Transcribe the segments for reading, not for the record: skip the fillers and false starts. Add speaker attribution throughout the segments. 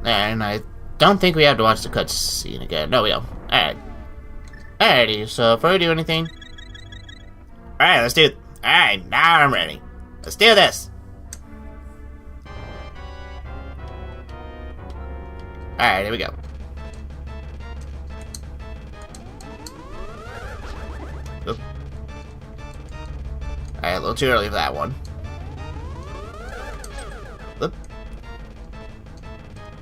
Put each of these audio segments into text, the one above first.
Speaker 1: And I don't think we have to watch the cutscene again. No, we don't. Alright. Alrighty, so before we do anything... Alright, let's do it. Alright, now I'm ready. Let's do this. Alright, here we go. Oop. Alright, a little too early for that one. Oop.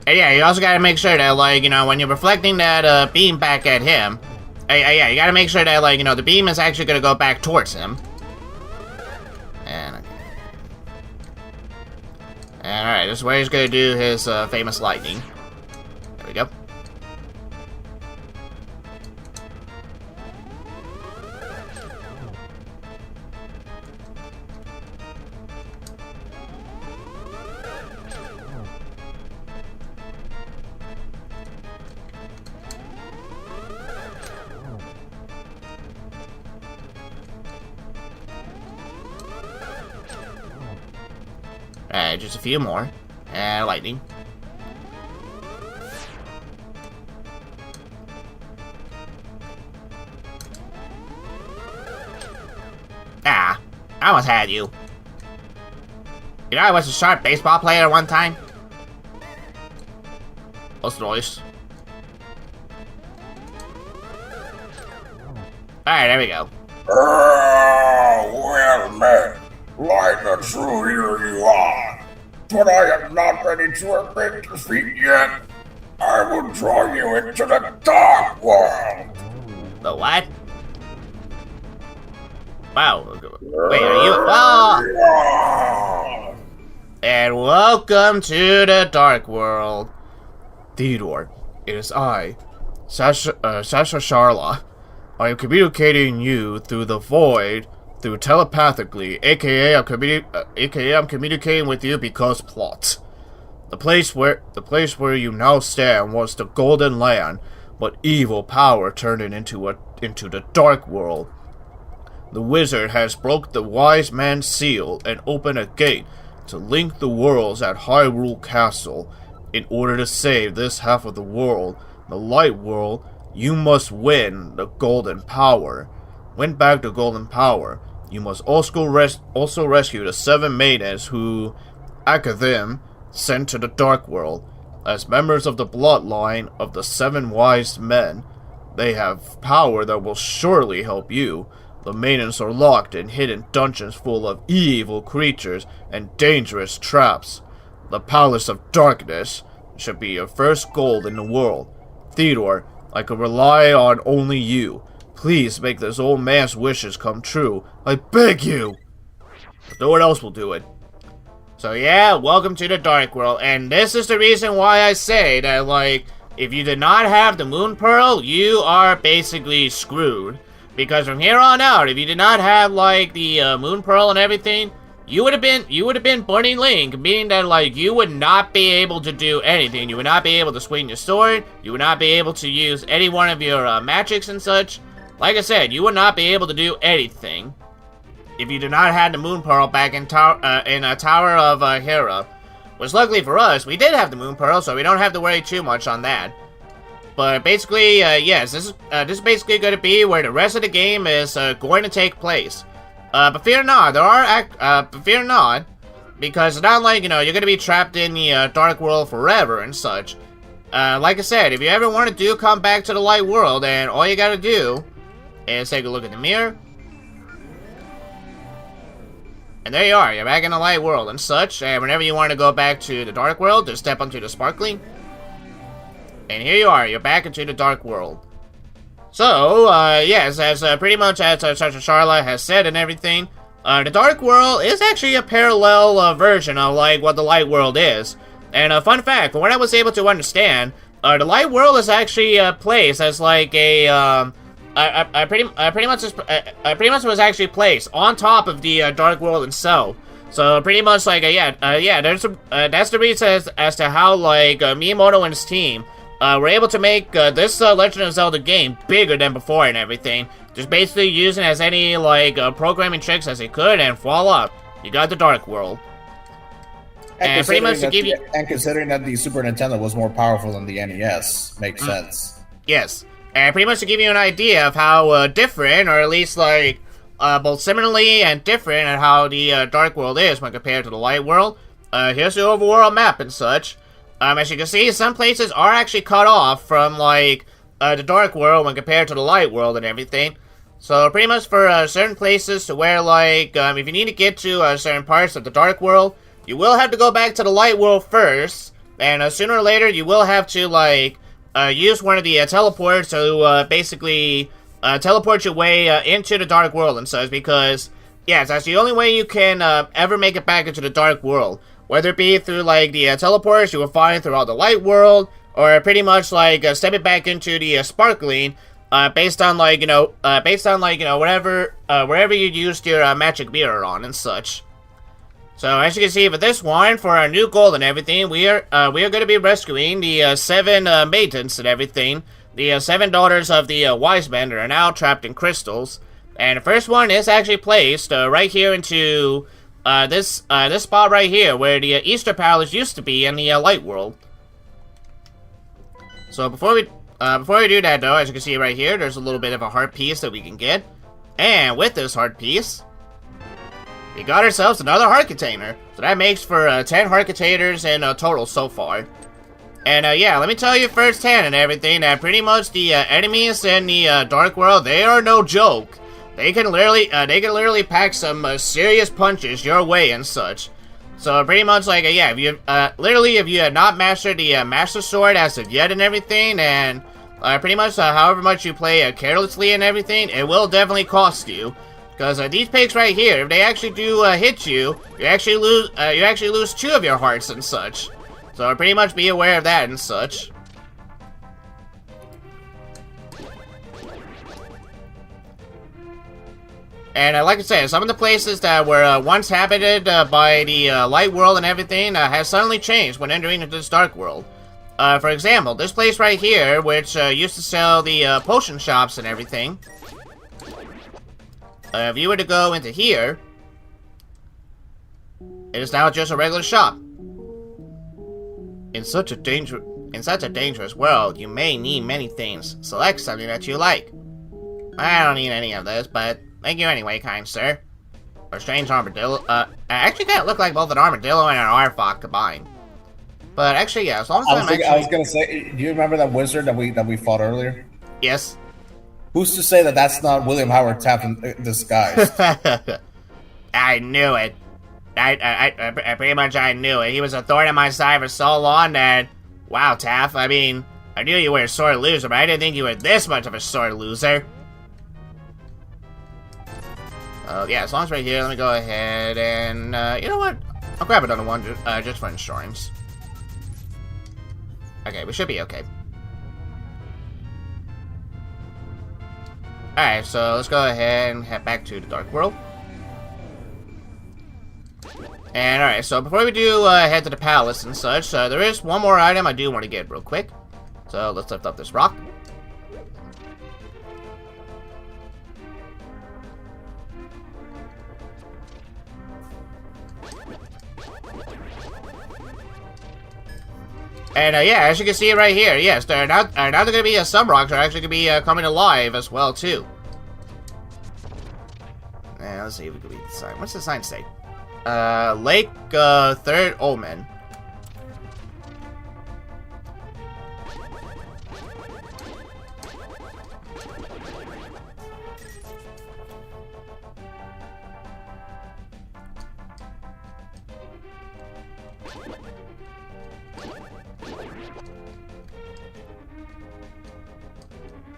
Speaker 1: And yeah, you also gotta make sure that, like, you know, when you're reflecting that beam back at him, yeah, you gotta make sure that, like, you know, the beam is actually gonna go back towards him. And alright, this is where he's gonna do his famous lightning. There we go. Alright, just a few more. And lightning. Ah, I almost had you. You know I was a sharp baseball player at one time? What's the noise? Alright, there we go.
Speaker 2: Well met. Like a true hero you are. But I am not ready to admit defeat yet. I will draw you into the dark world.
Speaker 1: The what? Wow. Wait, are you? Oh! And welcome to the Dark World. Theodore, it is I, Sasha Sharla. I am communicating you through the void, through telepathically, aka I'm communicating with you because plot. The place where you now stand was the Golden Land, but evil power turned it into the Dark World. The wizard has broke the wise man's seal and opened a gate to link the worlds at Hyrule Castle. In order to save this half of the world, the Light World, you must win the Golden Power. Win back the Golden Power. You must also rescue the 7 maidens who Akathim sent to the Dark World. As members of the bloodline of the 7 wise men, they have power that will surely help you. The maidens are locked in hidden dungeons full of evil creatures and dangerous traps. The Palace of Darkness should be your first goal in the world. Theodore, I can rely on only you. Please make this old man's wishes come true. I beg you! But no one else will do it. So yeah, welcome to the Dark World. And this is the reason why I say that, like, if you did not have the Moon Pearl, you are basically screwed. Because from here on out, if you did not have, like, the Moon Pearl and everything, you would have been Burning Link, meaning that, like, you would not be able to do anything. You would not be able to swing your sword. You would not be able to use any one of your magics and such. Like I said, you would not be able to do anything if you did not have the Moon Pearl back in Tower of Hera. Which, luckily for us, we did have the Moon Pearl, so we don't have to worry too much on that. But basically, yes, this is basically going to be where the rest of the game is going to take place. But fear not, fear not, because it's not like, you know, you're going to be trapped in the Dark World forever and such. Like I said, if you ever want to come back to the Light World, and all you gotta do is take a look in the mirror. And there you are, you're back in the Light World and such, and whenever you want to go back to the Dark World, just step onto the Sparkling. And here you are, you're back into the Dark World. So, yes, as pretty much as Charla has said and everything, the Dark World is actually a parallel version of, like, what the Light World is. And a fun fact, from what I was able to understand, the Light World is actually placed as, like, a, pretty much was actually placed on top of the Dark World itself. So pretty much like that's the reason as to how, like, Miyamoto and his team were able to make this Legend of Zelda game bigger than before and everything. Just basically using as any, like, programming tricks as they could, and voila, you got the Dark World. And pretty much to give you...
Speaker 3: And considering that the Super Nintendo was more powerful than the NES, makes sense.
Speaker 1: Yes. And pretty much to give you an idea of how different, or at least like both similarly and different at how the Dark World is when compared to the Light World, here's the overall map and such. As you can see, some places are actually cut off from like the Dark World when compared to the Light World and everything. So pretty much for certain places to where like if you need to get to certain parts of the Dark World, you will have to go back to the Light World first, and sooner or later you will have to like use one of the teleports to basically teleport your way into the Dark World and such, because yes, that's the only way you can ever make it back into the Dark World, whether it be through like the teleports you will find throughout the Light World, or pretty much like stepping back into the Sparkling, based on like whatever wherever you used your magic mirror on and such. So as you can see for this one, for our new goal and everything, we are going to be rescuing the 7 maidens and everything, the 7 daughters of the wise men that are now trapped in crystals. And the first one is actually placed right here into this spot right here, where the Easter Palace used to be in the Light World. So before we do that though, as you can see right here, there's a little bit of a heart piece that we can get, and with this heart piece, we got ourselves another heart container. So that makes for 10 heart containers in total so far. And yeah, let me tell you firsthand and everything that pretty much the enemies in the Dark World, they are no joke. They can literally pack some serious punches your way and such. So pretty much like yeah, if you if you have not mastered the Master Sword as of yet and everything, and pretty much however much you play carelessly and everything, it will definitely cost you. Because these pigs right here, if they actually do hit you, you actually lose 2 of your hearts and such. So pretty much be aware of that and such. And like I said, some of the places that were once inhabited by the Light World and everything has suddenly changed when entering into this Dark World. For example, this place right here, which used to sell the potion shops and everything. If you were to go into here, it is now just a regular shop. In such a dangerous world, you may need many things. Select something that you like. I don't need any of this, but thank you anyway, kind sir. A strange armadillo. I actually kind of look like both an armadillo and an arfok combined. But actually, yeah, as long as
Speaker 3: I was gonna say, do you remember that wizard that we fought earlier?
Speaker 1: Yes.
Speaker 3: Who's to say that that's not William Howard Taft in disguise?
Speaker 1: I knew it. I pretty much I knew it. He was a thorn in my side for so long that, wow, Taft. I mean, I knew you were a sore loser, but I didn't think you were this much of a sore loser. Yeah, as long as right here, let me go ahead and you know what? I'll grab another one just for insurance. Okay, we should be okay. Alright, so let's go ahead and head back to the Dark World. And alright, so before we do head to the palace and such, there is one more item I do want to get real quick. So let's lift up this rock. And yeah, as you can see right here, yes, now they're going to be some rocks are actually going to be coming alive as well too. And let's see if we can read the sign. What's the sign say? Lake Third Omen.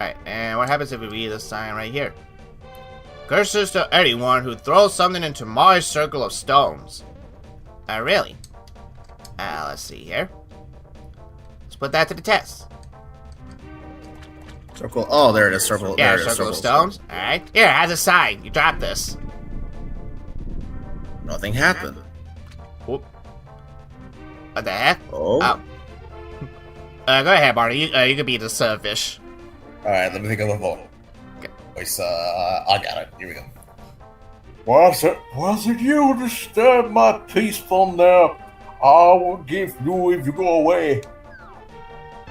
Speaker 1: Alright, and what happens if we read this sign right here? Curses to anyone who throws something into my circle of stones. Really? Let's see here. Let's put that to the test.
Speaker 3: Circle. Oh, there it is. Circle.
Speaker 1: Yeah,
Speaker 3: there it is.
Speaker 1: circle of stones. Alright. Here, as a sign. You drop this.
Speaker 3: Nothing happened.
Speaker 1: Whoop. What the heck?
Speaker 3: Oh.
Speaker 1: Go ahead, Barney. You can be this fish.
Speaker 3: Alright, let me think of a vote.
Speaker 1: Okay.
Speaker 3: Wait, I got it. Here we go.
Speaker 2: Was it you who disturbed my peaceful nap? I will give you if you go away.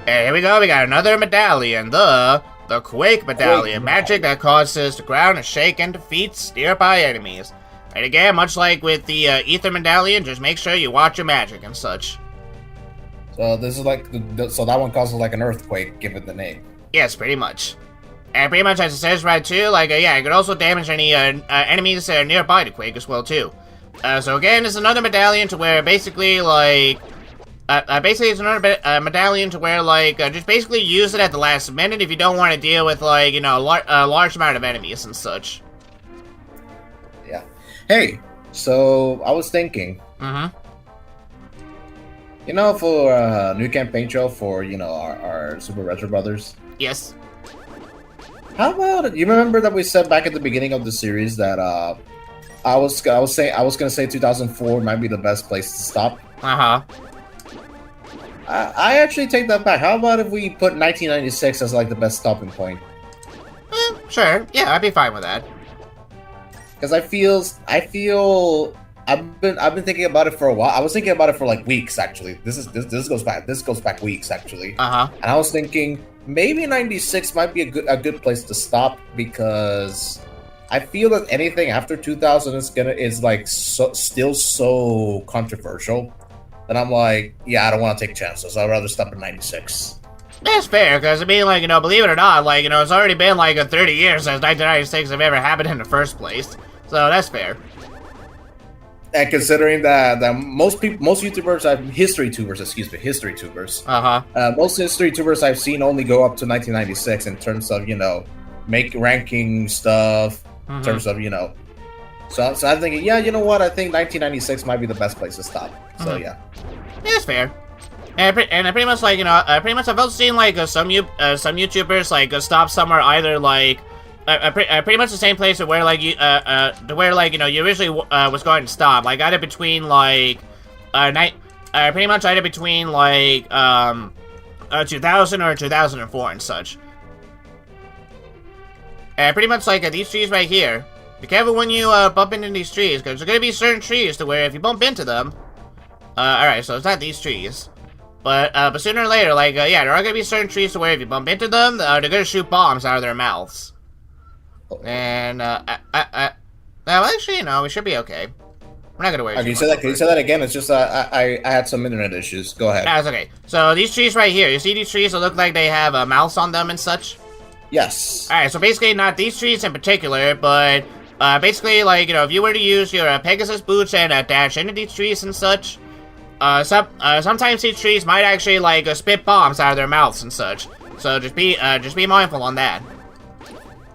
Speaker 1: Hey, here we go. We got another medallion. The Quake Medallion. Magic that causes the ground to shake and defeats nearby enemies. And again, much like with the Ether Medallion, just make sure you watch your magic and such.
Speaker 3: So this is like, so that one causes like an earthquake, give it the name.
Speaker 1: Yes, pretty much. And pretty much as it says right too, like, yeah, it could also damage any enemies that are nearby the Quake as well too. So again, it's another medallion to where basically, like, basically it's another medallion to where, like, just basically use it at the last minute if you don't want to deal with, like, you know, a large amount of enemies and such.
Speaker 3: Yeah. Hey, so I was thinking.
Speaker 1: Mm-hmm.
Speaker 3: You know, for a new campaign trail for, you know, our Super Retro Brothers.
Speaker 1: Yes.
Speaker 3: How about, you remember that we said back at the beginning of the series that I was gonna say 2004 might be the best place to stop.
Speaker 1: Uh-huh.
Speaker 3: I actually take that back. How about if we put 1996 as like the best stopping point?
Speaker 1: Sure. Yeah, I'd be fine with that.
Speaker 3: Because I feel I've been thinking about it for a while. I was thinking about it for like weeks actually. This goes back weeks actually.
Speaker 1: Uh-huh.
Speaker 3: And I was thinking maybe 96 might be a good place to stop, because I feel that anything after 2000 is like still so controversial that I'm like, yeah, I don't want to take chances. I'd rather stop at 96.
Speaker 1: That's fair, because, I mean, like, you know, believe it or not, like, you know, it's already been, like, 30 years since 1996 have ever happened in the first place. So, that's fair.
Speaker 3: And considering that most YouTubers, history tubers, most history tubers I've seen only go up to 1996 in terms of, you know, make ranking stuff, in terms of, you know. So I'm thinking, yeah, you know what? I think 1996 might be the best place to stop. So, yeah.
Speaker 1: That's fair. And I pretty much, like, you know, I've also seen, like, some YouTubers, like, stop somewhere either, like, pretty much the same place to where, like, you know, you originally was going to stop, like, either between, like, pretty much either between, like, 2000 or 2004 and such. And pretty much, like, these trees right here, be careful when you, bump into these trees, because there's gonna be certain trees to where if you bump into them, alright, so it's not these trees. But sooner or later, like, yeah, there are gonna be certain trees to where if you bump into them, they're gonna shoot bombs out of their mouths. And, well, actually, you know, we should be okay. We're not gonna worry.
Speaker 3: Can you say that again? It's just, I had some internet issues. Go ahead.
Speaker 1: That's okay. So, these trees right here, you see these trees that look like they have, mouths on them and such?
Speaker 3: Yes.
Speaker 1: Alright, so basically, not these trees in particular, but, basically, like, you know, if you were to use your, Pegasus boots and, dash into these trees and such, sometimes these trees might actually, like, spit bombs out of their mouths and such. So just be mindful on that.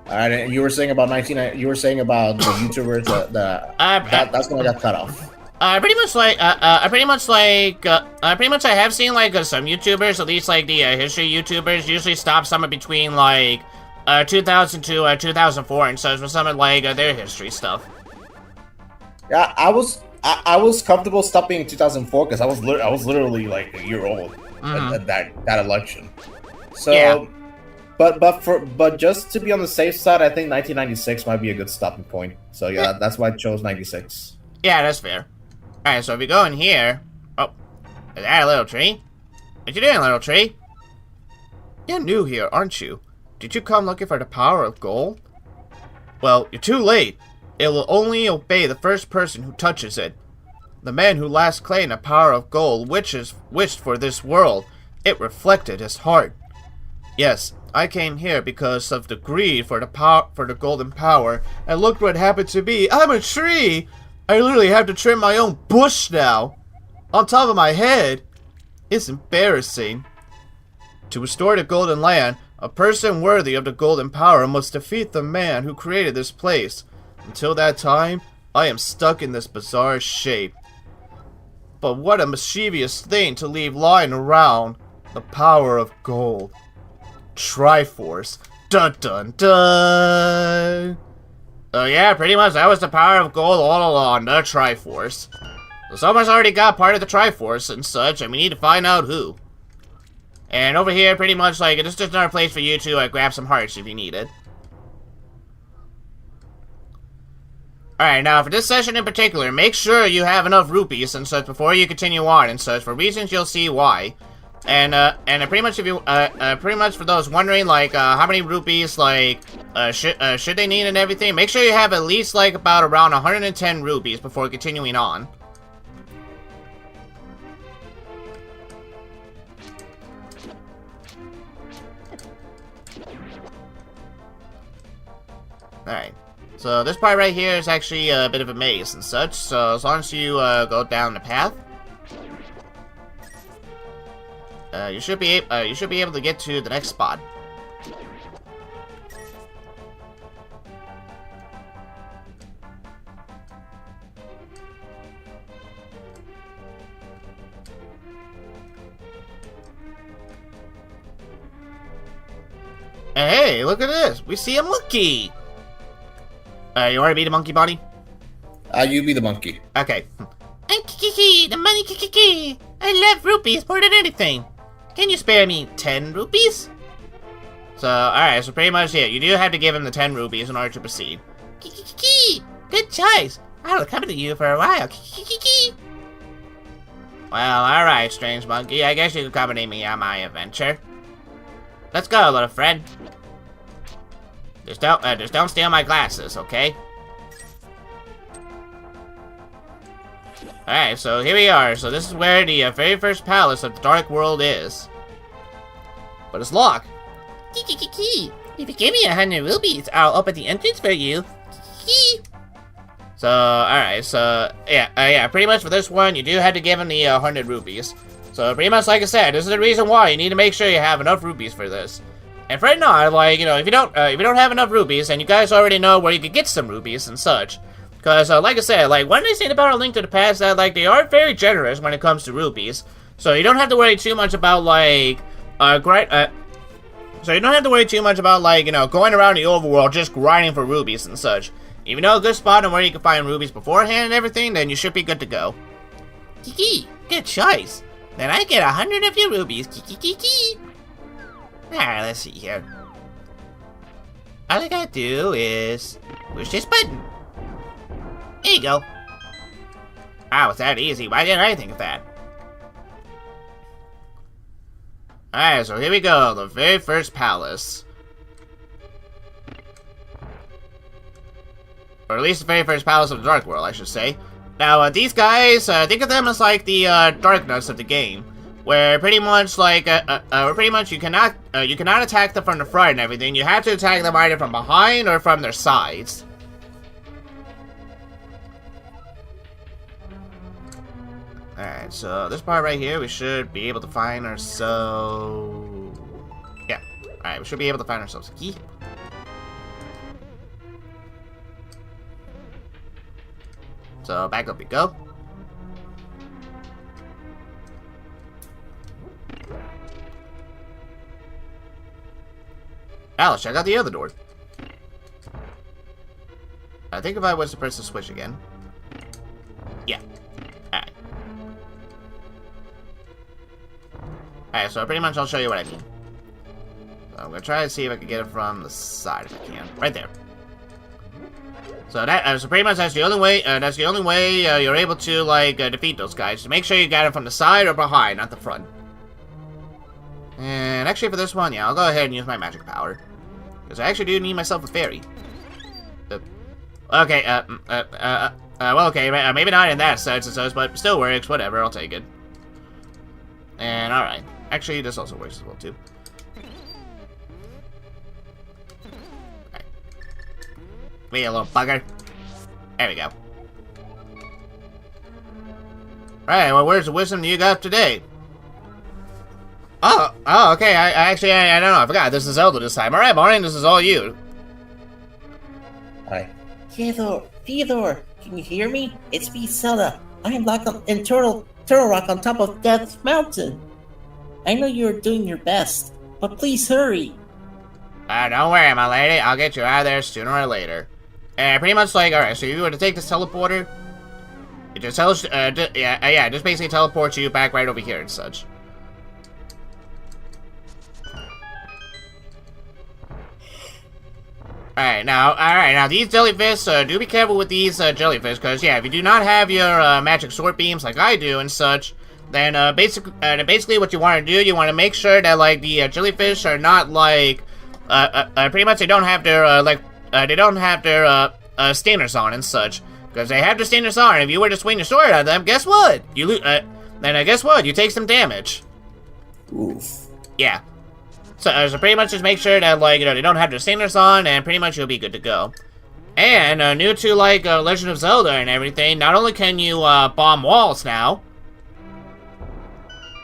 Speaker 3: Alright, and you were saying about the YouTubers that's when I got cut off.
Speaker 1: Pretty much I have seen, like, some YouTubers, at least, like, the, history YouTubers, usually stop somewhere between, like, 2000 to, 2004 and such with some of, like, their history stuff.
Speaker 3: Yeah, I was comfortable stopping in 2004 because I was literally like a year old at that election. So, yeah. But just to be on the safe side, I think 1996 might be a good stopping point. So yeah, that's why I chose 96.
Speaker 1: Yeah, that's fair. Alright, so if you go in here, oh, is that a little tree? What you doing, little tree? You're new here, aren't you? Did you come looking for the power of gold? Well, you're too late. It will only obey the first person who touches it. The man who last claimed the power of gold wished for this world. It reflected his heart. Yes, I came here because of the greed for the golden power, and look what happened to me. I'm a tree! I literally have to trim my own bush now, on top of my head. It's embarrassing. To restore the golden land, a person worthy of the golden power must defeat the man who created this place. Until that time, I am stuck in this bizarre shape. But what a mischievous thing to leave lying around. The power of gold. Triforce. Dun dun dun! Oh yeah, pretty much that was the power of gold all along, the Triforce. So someone's already got part of the Triforce and such, and we need to find out who. And over here, pretty much, like, it's just another place for you to grab some hearts if you need it. Alright, now for this session in particular, make sure you have enough rupees and such before you continue on and such, for reasons you'll see why. And pretty much if you, pretty much for those wondering, like, how many rupees, like, should they need and everything, make sure you have at least, like, about around 110 rupees before continuing on. Alright. So this part right here is actually a bit of a maze and such, so as long as you go down the path, you should be able to get to the next spot. Hey, look at this! We see a monkey! You want to be the monkey, buddy?
Speaker 3: You be the monkey.
Speaker 1: Okay. I'm Kiki, the money Kiki. I love rupees more than anything. Can you spare me 10 rupees? So, alright, so pretty much, yeah, you do have to give him the 10 rupees in order to proceed. Kiki, good choice. I'll accompany you for a while. Kiki. Well, alright, strange monkey. I guess you can accompany me on my adventure. Let's go, little friend. Just don't steal my glasses, okay? Alright, so here we are. So this is where the very first palace of the Dark World is. But it's locked. Kiki. If you give me 100 rupees, I'll open the entrance for you. Kiki. So, alright, so, yeah, pretty much for this one, you do have to give him the 100 rupees. So, pretty much like I said, this is the reason why you need to make sure you have enough rupees for this. And for right now, like, you know, if you don't have enough rupees, then you guys already know where you could get some rupees and such. Because, like I said, like, one nice thing about A Link to the Past that, like, they are very generous when it comes to rupees. So you don't have to worry too much about, like, so you don't have to worry too much about, like, you know, going around the overworld just grinding for rupees and such. If you know a good spot and where you can find rubies beforehand and everything, then you should be good to go. Kiki, good choice. Then I get 100 of your rubies, Kiki. Alright, let's see here. All I gotta do is push this button. There you go. Ah, it's that easy. Why didn't I think of that? Alright, so here we go. The very first palace. Or at least the very first palace of the Dark World, I should say. Now, these guys, think of them as like the darkness of the game. Where pretty much like, you cannot attack them from the front and everything. You have to attack them either from behind or from their sides. Alright, so this part right here, we should be able to find ourselves... Yeah, alright, we should be able to find ourselves a key. So, back up we go. Now, let's check out the other door. I think if I was to press the switch again. Yeah. Alright. Alright, so pretty much I'll show you what I mean. So I'm gonna try to see if I can get it from the side if I can. Right there. So that, so pretty much that's the only way, you're able to, like, defeat those guys. So make sure you got it from the side or behind, not the front. And actually for this one, yeah, I'll go ahead and use my magic power. Because I actually do need myself a fairy. Okay, well, okay, maybe not in that sense, but still works, whatever, I'll take it. And, alright. Actually, this also works as well, too. Alright. Me, a little bugger. There we go. Alright, well, where's the wisdom you got today? Oh, okay, I don't know, I forgot, this is Zelda this time. Alright, Maureen, this is all you.
Speaker 3: Hi.
Speaker 4: Theodore, can you hear me? It's me, Zelda. I am locked in Turtle Rock on top of Death Mountain. I know you're doing your best, but please hurry.
Speaker 1: Don't worry, my lady, I'll get you out of there sooner or later. Pretty much like, alright, so you were to take this teleporter, it just tells, just basically teleports you back right over here and such. Alright, now these jellyfish, do be careful with these jellyfish, because, yeah, if you do not have your magic sword beams like I do and such, then basically what you want to do, you want to make sure that, like, the jellyfish are not, like, pretty much they don't have their, stingers on and such, because they have their stingers on, and if you were to swing your sword at them, guess what? Guess what? You take some damage.
Speaker 3: Oof.
Speaker 1: Yeah. So pretty much just make sure that, like, they don't have their stingers on, and pretty much you'll be good to go. And, new to, like, Legend of Zelda and everything, not only can you, bomb walls now,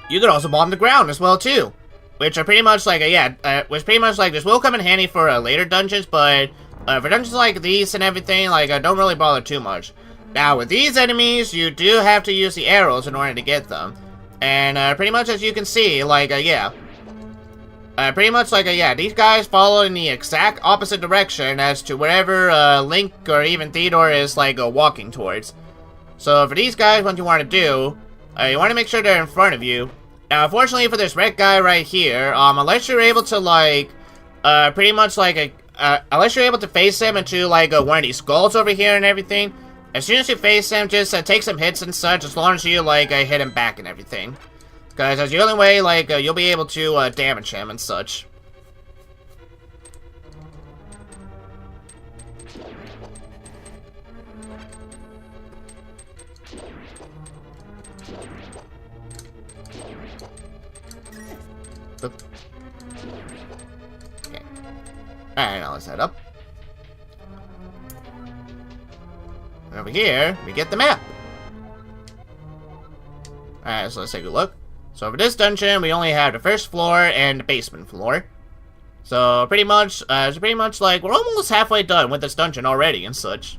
Speaker 1: you can also bomb the ground as well, too. Which are pretty much like, this will come in handy for, later dungeons, but, for dungeons like these and everything, like, don't really bother too much. Now, with these enemies, you do have to use the arrows in order to get them. And, pretty much as you can see, like, these guys follow in the exact opposite direction as to wherever, Link or even Theodore is, like, walking towards. So, for these guys, what you want to do, you want to make sure they're in front of you. Now, unfortunately for this red guy right here, unless you're able to, like, unless you're able to face him into, like, one of these skulls over here and everything, as soon as you face him, just, take some hits and such, as long as you, like, hit him back and everything. Because that's the only way, like, you'll be able to, damage him and such. Oop. Okay. Alright, now let's head up. And over here, we get the map. Alright, so let's take a look. So for this dungeon, we only have the first floor and the basement floor. So pretty much like, we're almost halfway done with this dungeon already and such.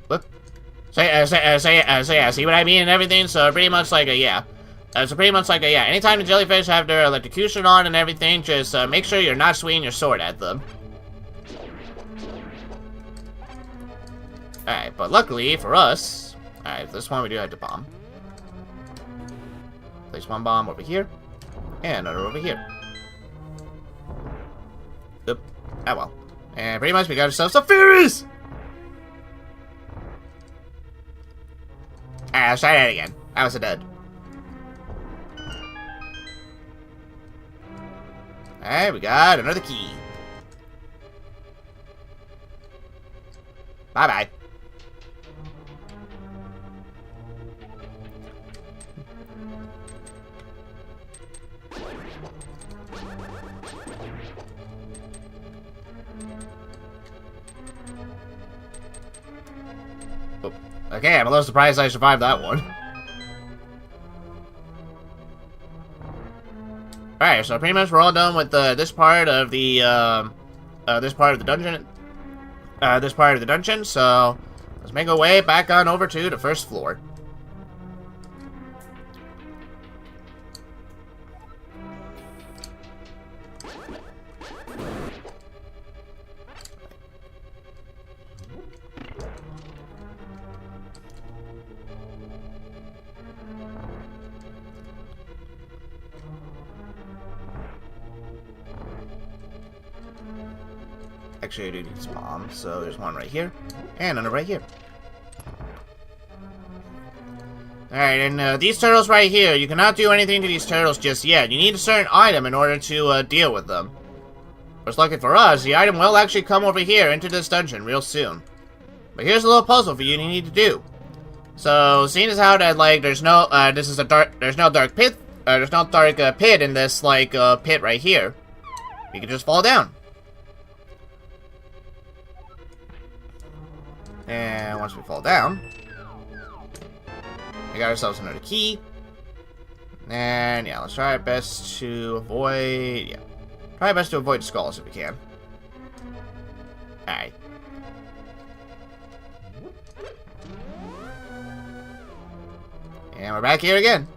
Speaker 1: Whoop. So yeah, see what I mean and everything? So pretty much like, anytime the jellyfish have their electrocution on and everything, just make sure you're not swinging your sword at them. Alright, but luckily for us, alright, this one we do have to bomb. Place one bomb over here, and another over here. Oop. Ah, well. And pretty much we got ourselves some fairies! Alright, let's try that again. That was a dud. Alright, we got another key. Bye-bye. Oh, okay, I'm a little surprised I survived that one. Alright, so pretty much we're all done with this part of the dungeon. So let's make our way back on over to the first floor. Actually, I do need some bombs, so there's one right here, and another right here. Alright, and these turtles right here, you cannot do anything to these turtles just yet. You need a certain item in order to deal with them. But lucky for us, the item will actually come over here into this dungeon real soon. But here's a little puzzle for you need to do. So, seeing as how that, like, there's no dark pit in this, like, pit right here, you can just fall down. And once we fall down, we got ourselves another key. And yeah, let's try our best to avoid, skulls if we can. Alright. And we're back here again.